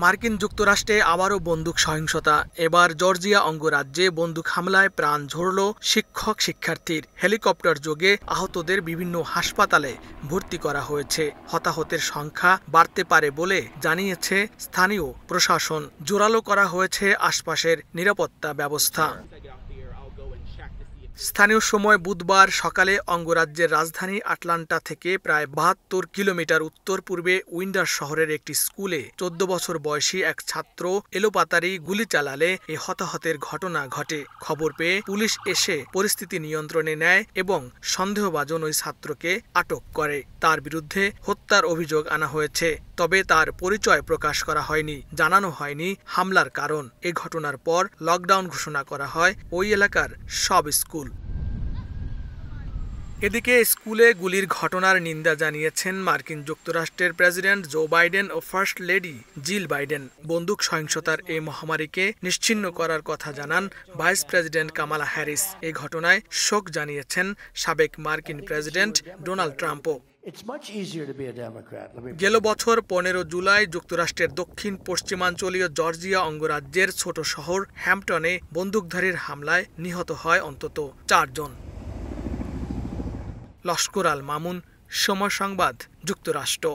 মার্কিন যুক্তরাষ্ট্রে আবারও বন্দুক সহিংসতা। এবার জর্জিয়া অঙ্গরাজ্যে বন্দুক হামলায় প্রাণ ঝরল শিক্ষার্থীর। হেলিকপ্টার যোগে আহতদের বিভিন্ন হাসপাতালে ভর্তি করা হয়েছে। হতাহতের সংখ্যা বাড়তে পারে বলে জানিয়েছে স্থানীয় প্রশাসন। জোরালো করা হয়েছে আশপাশের নিরাপত্তা ব্যবস্থা। স্থানীয় সময় বুধবার সকালে অঙ্গরাজ্যের রাজধানী আটলান্টা থেকে প্রায় ৭২ কিলোমিটার উত্তর পূর্বে উইন্ডার শহরের একটি স্কুলে ১৪ বছর বয়সী এক ছাত্র এলোপাতাড়ি গুলি চালালে এ হতাহতের ঘটনা ঘটে। খবর পেয়ে পুলিশ এসে পরিস্থিতি নিয়ন্ত্রণে নেয় এবং সন্দেহভাজন ওই ছাত্রকে আটক করে। তার বিরুদ্ধে হত্যার অভিযোগ আনা হয়েছে, তবে তার পরিচয় প্রকাশ করা হয়নি। জানানো হয়নি হামলার কারণ। এ ঘটনার পর লকডাউন ঘোষণা করা হয় ওই এলাকার সব স্কুল। এদিকে স্কুলে গুলির ঘটনার নিন্দা জানিয়েছেন মার্কিন যুক্তরাষ্ট্রের প্রেসিডেন্ট জো বাইডেন ও ফার্স্ট লেডি জিল বাইডেন। বন্দুক সহিংসতার এই মহামারীকে নিশ্চিহ্ন করার কথা জানান ভাইস প্রেসিডেন্ট কামালা হ্যারিস। এই ঘটনায় শোক জানিয়েছেন সাবেক মার্কিন প্রেসিডেন্ট ডোনাল্ড ট্রাম্পও। গেল বছর ১৫ জুলাই যুক্তরাষ্ট্রের দক্ষিণ পশ্চিমাঞ্চলীয় জর্জিয়া অঙ্গরাজ্যের ছোট শহর হ্যাম্পটনে বন্দুকধারীর হামলায় নিহত হয় অন্তত ৪ জন। লস্কর আল মামুন, সময় সংবাদ, যুক্তরাষ্ট্র।